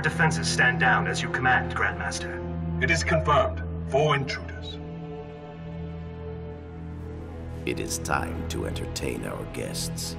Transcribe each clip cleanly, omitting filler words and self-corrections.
defenses stand down as you command, Grandmaster. It is confirmed. 4 intruders. It is time to entertain our guests.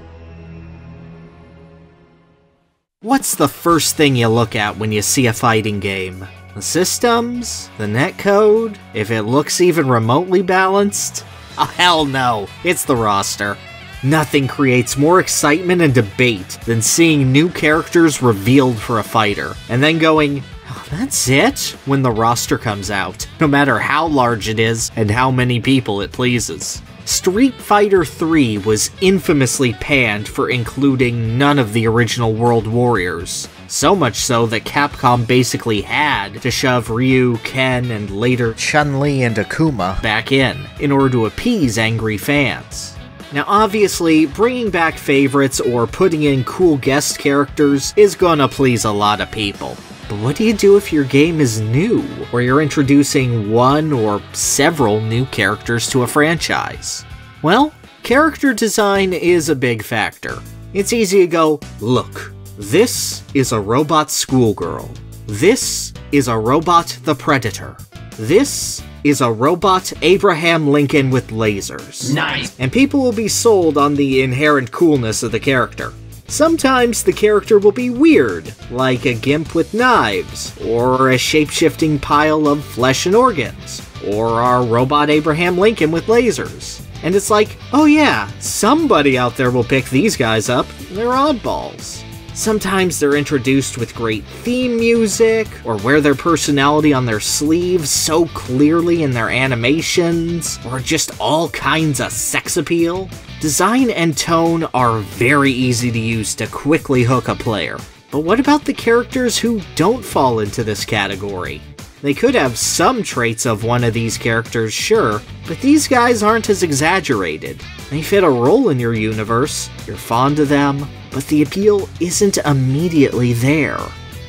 What's the first thing you look at when you see a fighting game? The systems? The netcode? If it looks even remotely balanced? Oh, hell no, it's the roster. Nothing creates more excitement and debate than seeing new characters revealed for a fighter, and then going, oh, that's it, when the roster comes out, no matter how large it is and how many people it pleases. Street Fighter III was infamously panned for including none of the original World Warriors. So much so that Capcom basically had to shove Ryu, Ken, and later Chun-Li and Akuma back in order to appease angry fans. Now obviously, bringing back favorites or putting in cool guest characters is gonna please a lot of people. But what do you do if your game is new, or you're introducing one or several new characters to a franchise? Well, character design is a big factor. It's easy to go, look, this is a robot schoolgirl. This is a robot the Predator. This is a robot Abraham Lincoln with lasers. Nice! And people will be sold on the inherent coolness of the character. Sometimes the character will be weird, like a gimp with knives, or a shape-shifting pile of flesh and organs, or our robot Abraham Lincoln with lasers. And it's like, oh yeah, somebody out there will pick these guys up, they're oddballs. Sometimes they're introduced with great theme music, or wear their personality on their sleeves so clearly in their animations, or just all kinds of sex appeal. Design and tone are very easy to use to quickly hook a player. But what about the characters who don't fall into this category? They could have some traits of one of these characters, sure, but these guys aren't as exaggerated. They fit a role in your universe, you're fond of them, but the appeal isn't immediately there.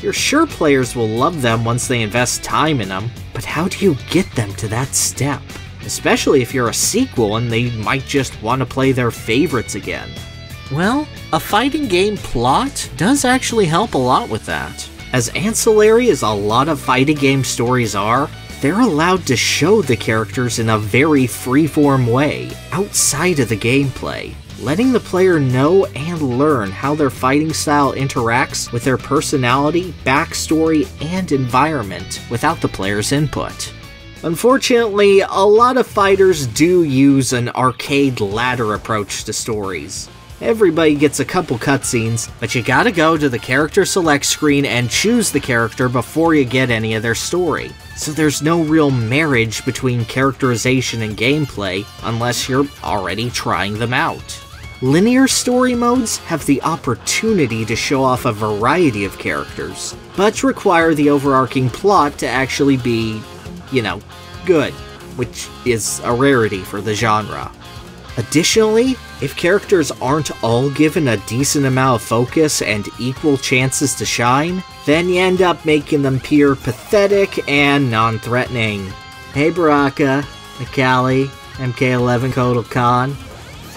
You're sure players will love them once they invest time in them, but how do you get them to that step? Especially if you're a sequel and they might just want to play their favorites again. Well, a fighting game plot does actually help a lot with that. As ancillary as a lot of fighting game stories are, they're allowed to show the characters in a very freeform way, outside of the gameplay, letting the player know and learn how their fighting style interacts with their personality, backstory, and environment without the player's input. Unfortunately, a lot of fighters do use an arcade ladder approach to stories. Everybody gets a couple cutscenes, but you gotta go to the character select screen and choose the character before you get any of their story. So there's no real marriage between characterization and gameplay unless you're already trying them out. Linear story modes have the opportunity to show off a variety of characters, but require the overarching plot to actually be, good, which is a rarity for the genre. Additionally, if characters aren't all given a decent amount of focus and equal chances to shine, then you end up making them appear pathetic and non-threatening. Hey Baraka, Akali, MK11 Kotal Khan.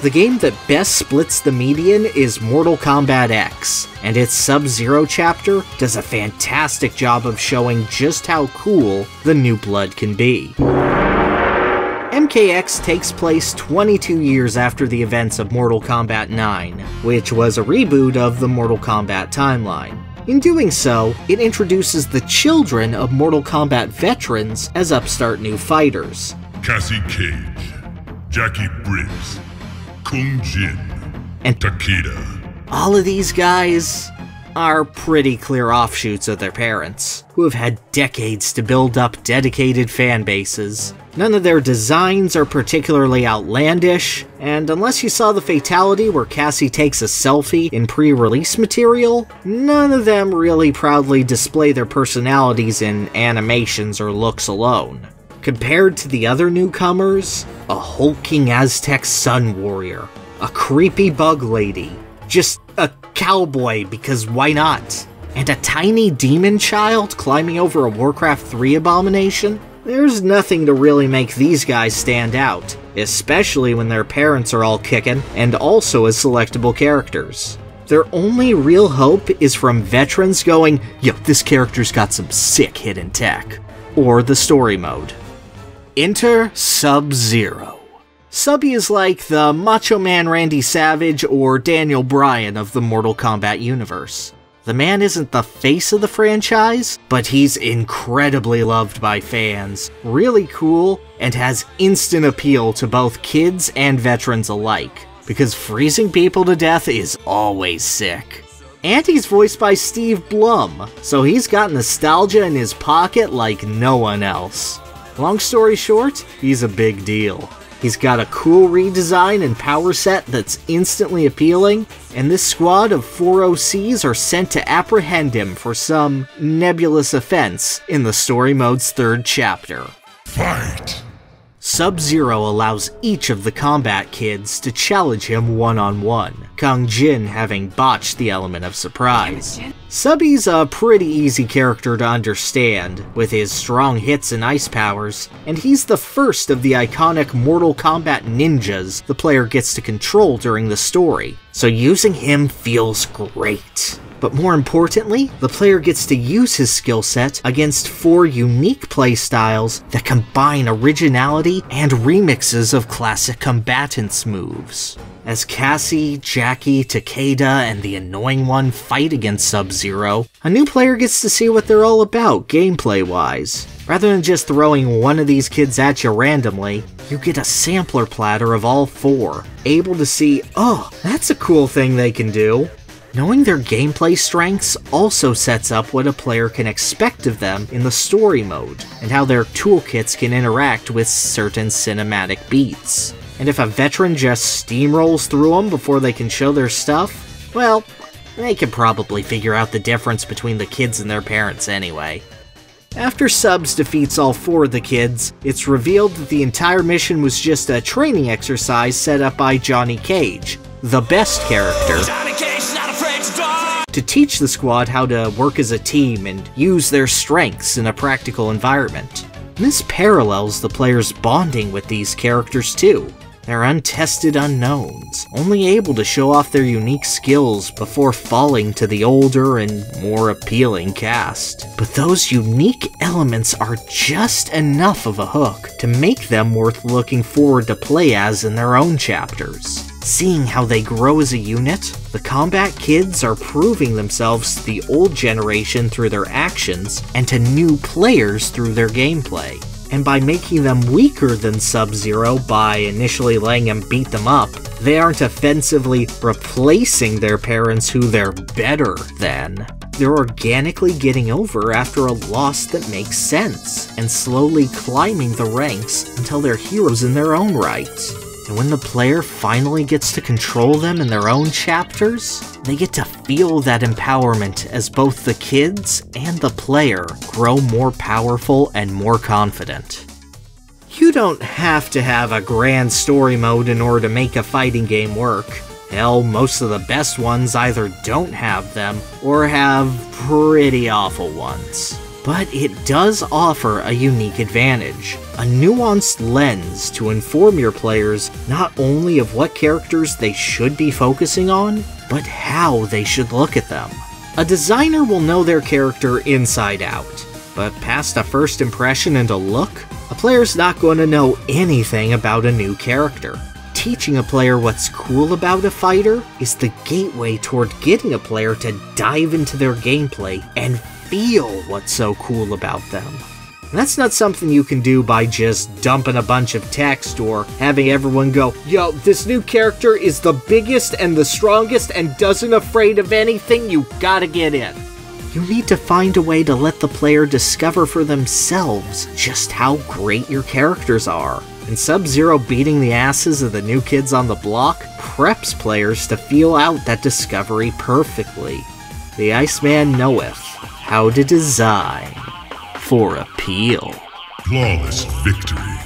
The game that best splits the median is Mortal Kombat X, and its Sub-Zero chapter does a fantastic job of showing just how cool the new blood can be. MKX takes place 22 years after the events of Mortal Kombat 9, which was a reboot of the Mortal Kombat timeline. In doing so, it introduces the children of Mortal Kombat veterans as upstart new fighters. Cassie Cage, Jackie Briggs, Kung Jin, and Takeda. All of these guys are pretty clear offshoots of their parents, who have had decades to build up dedicated fan bases. None of their designs are particularly outlandish, and unless you saw the fatality where Cassie takes a selfie in pre-release material, none of them really proudly display their personalities in animations or looks alone. Compared to the other newcomers, a hulking Aztec sun warrior, a creepy bug lady, just a cowboy because why not, and a tiny demon child climbing over a Warcraft 3 abomination, there's nothing to really make these guys stand out, especially when their parents are all kicking and also as selectable characters. Their only real hope is from veterans going, yo, this character's got some sick hidden tech. Or the story mode. Enter Sub-Zero. Subby is like the Macho Man Randy Savage or Daniel Bryan of the Mortal Kombat universe. The man isn't the face of the franchise, but he's incredibly loved by fans, really cool, and has instant appeal to both kids and veterans alike, because freezing people to death is always sick. And he's voiced by Steve Blum, so he's got nostalgia in his pocket like no one else. Long story short, he's a big deal. He's got a cool redesign and power set that's instantly appealing, and this squad of 4 OCs are sent to apprehend him for some nebulous offense in the story mode's 3rd chapter. Fight! Sub-Zero allows each of the combat kids to challenge him one-on-one, Kung Jin having botched the element of surprise. Subby's a pretty easy character to understand, with his strong hits and ice powers, and he's the first of the iconic Mortal Kombat ninjas the player gets to control during the story, so using him feels great. But more importantly, the player gets to use his skill set against 4 unique playstyles that combine originality and remixes of classic combatants' moves. As Cassie, Jackie, Takeda, and the Annoying One fight against Sub-Zero, a new player gets to see what they're all about gameplay-wise. Rather than just throwing one of these kids at you randomly, you get a sampler platter of all 4, able to see, oh, that's a cool thing they can do. Knowing their gameplay strengths also sets up what a player can expect of them in the story mode, and how their toolkits can interact with certain cinematic beats. And if a veteran just steamrolls through them before they can show their stuff, well, they can probably figure out the difference between the kids and their parents anyway. After Subs defeats all 4 of the kids, it's revealed that the entire mission was just a training exercise set up by Johnny Cage, the best character, to teach the squad how to work as a team and use their strengths in a practical environment. And this parallels the player's bonding with these characters too. They're untested unknowns, only able to show off their unique skills before falling to the older and more appealing cast. But those unique elements are just enough of a hook to make them worth looking forward to play as in their own chapters. Seeing how they grow as a unit, the combat kids are proving themselves to the old generation through their actions, and to new players through their gameplay. And by making them weaker than Sub-Zero by initially letting him beat them up, they aren't offensively replacing their parents who they're better than. They're organically getting over after a loss that makes sense, and slowly climbing the ranks until they're heroes in their own right. And when the player finally gets to control them in their own chapters, they get to feel that empowerment as both the kids and the player grow more powerful and more confident. You don't have to have a grand story mode in order to make a fighting game work. Hell, most of the best ones either don't have them, or have pretty awful ones. But it does offer a unique advantage, a nuanced lens to inform your players not only of what characters they should be focusing on, but how they should look at them. A designer will know their character inside out, but past a first impression and a look, a player's not going to know anything about a new character. Teaching a player what's cool about a fighter is the gateway toward getting a player to dive into their gameplay and feel what's so cool about them. And that's not something you can do by just dumping a bunch of text or having everyone go, yo, this new character is the biggest and the strongest and doesn't afraid of anything, you gotta get in. You need to find a way to let the player discover for themselves just how great your characters are. And Sub-Zero beating the asses of the new kids on the block preps players to feel out that discovery perfectly. The Iceman knoweth how to design for appeal. Flawless victory.